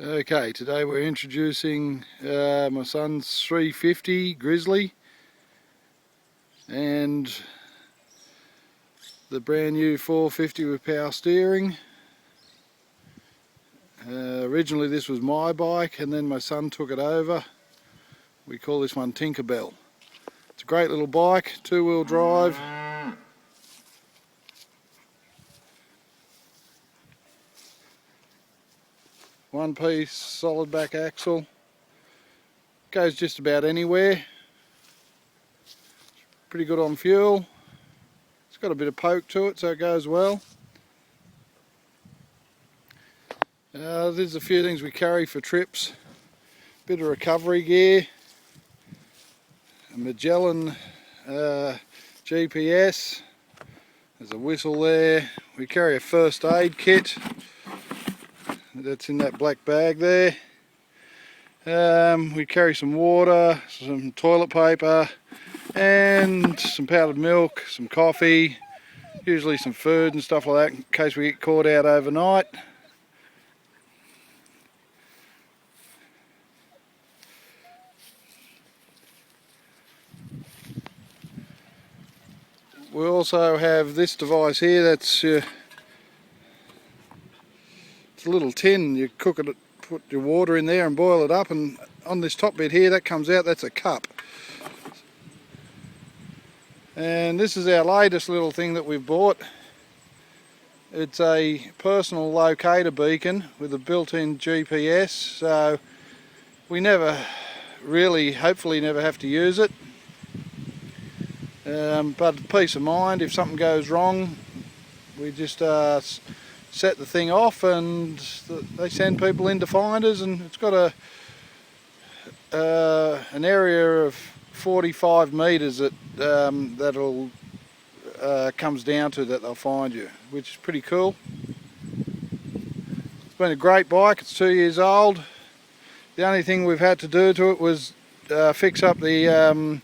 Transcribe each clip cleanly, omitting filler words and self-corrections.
Okay, today we're introducing my son's 350 Grizzly and the brand new 450 with power steering. Originally this was my bike and then my son took it over. We call this one Tinkerbell. It's a great little bike, two-wheel drive. One piece solid back axle. Goes just about anywhere. Pretty good on fuel. It's got a bit of poke to it, so it goes well. There's a few things we carry for trips. Bit of recovery gear. A Magellan GPS. There's a whistle there. We carry a first aid kit. That's in that black bag there. We carry some water, some toilet paper, and some powdered milk, some coffee, usually some food and stuff like that in case we get caught out overnight. We also have this device here. That's it's a little tin. You cook it, put your water in there and boil it up, and on this top bit here that comes out, that's a cup. And this is our latest little thing that we've bought. It's a personal locator beacon with a built-in GPS, so we never really, hopefully never have to use it. But peace of mind, if something goes wrong, we just set the thing off and they send people in to find us, and it's got an area of 45 metres that that'll comes down to that they'll find you, which is pretty cool. It's been a great bike. It's 2 years old. The only thing we've had to do to it was fix up the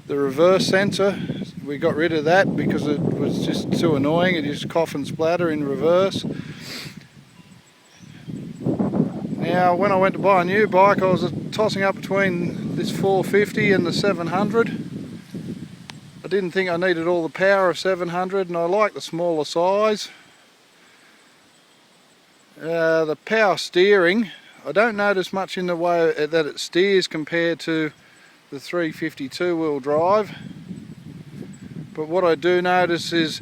reverse sensor. We got rid of that because it was just too annoying. It used to cough and splatter in reverse. Now, when I went to buy a new bike, I was tossing up between this 450 and the 700. I didn't think I needed all the power of 700, and I like the smaller size. The power steering, I don't notice much in the way that it steers compared to the 350 two-wheel drive. But what I do notice is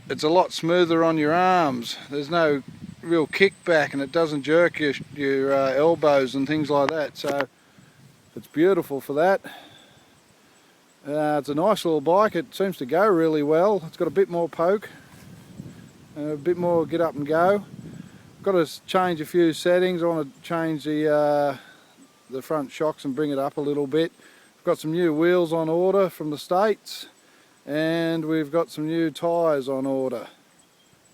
it's a lot smoother on your arms. There's no real kickback and it doesn't jerk your elbows and things like that. So it's beautiful for that. It's a nice little bike. It seems to go really well. It's got a bit more poke, a bit more get up and go. Got to change a few settings. I want to change the front shocks and bring it up a little bit. I've got some new wheels on order from the States, and we've got some new tyres on order.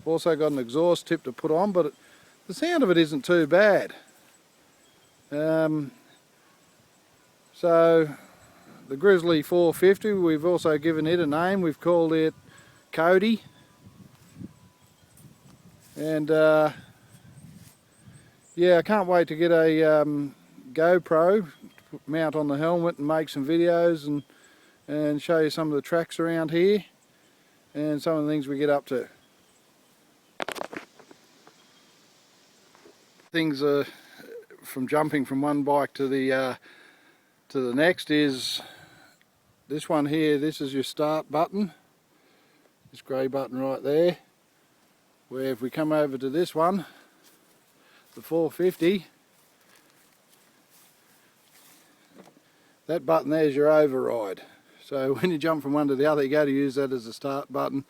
Also got an exhaust tip to put on, but the sound of it isn't too bad. So the Grizzly 450, we've also given it a name. We've called it Cody. And yeah, I can't wait to get a GoPro to mount on the helmet and make some videos and show you some of the tracks around here and some of the things we get up to. Things from jumping from one bike to the next is this one here. This is your start button, this grey button right there, where if we come over to this one, the 450, that button there is your override. So when you jump from one to the other, you go to use that as a start button.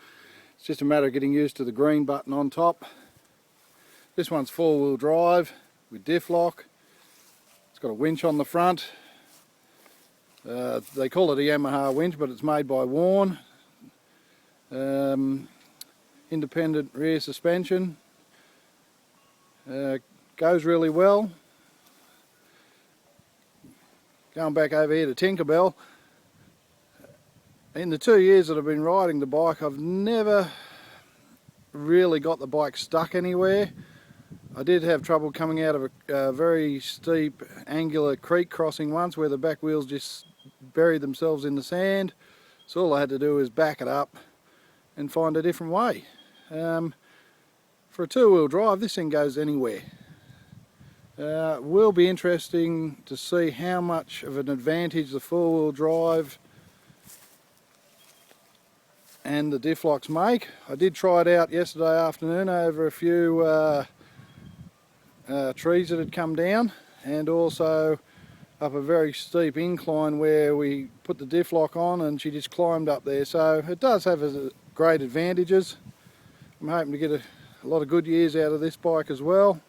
It's just a matter of getting used to the green button on top. This one's four-wheel drive with diff lock. It's got a winch on the front. They call it a Yamaha winch, but it's made by Warn. Independent rear suspension. Goes really well. Going back over here to Tinkerbell. In the 2 years that I've been riding the bike, I've never really got the bike stuck anywhere. I did have trouble coming out of a very steep angular creek crossing once where the back wheels just buried themselves in the sand. So all I had to do was back it up and find a different way. For a two-wheel drive, this thing goes anywhere. Will be interesting to see how much of an advantage the four-wheel drive and the diff locks make. I did try it out yesterday afternoon over a few trees that had come down, and also up a very steep incline where we put the diff lock on and she just climbed up there. So it does have great advantages. I'm hoping to get a lot of good years out of this bike as well.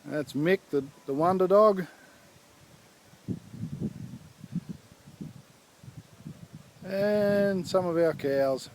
That's Mick, the Wonder Dog. And some of our cows.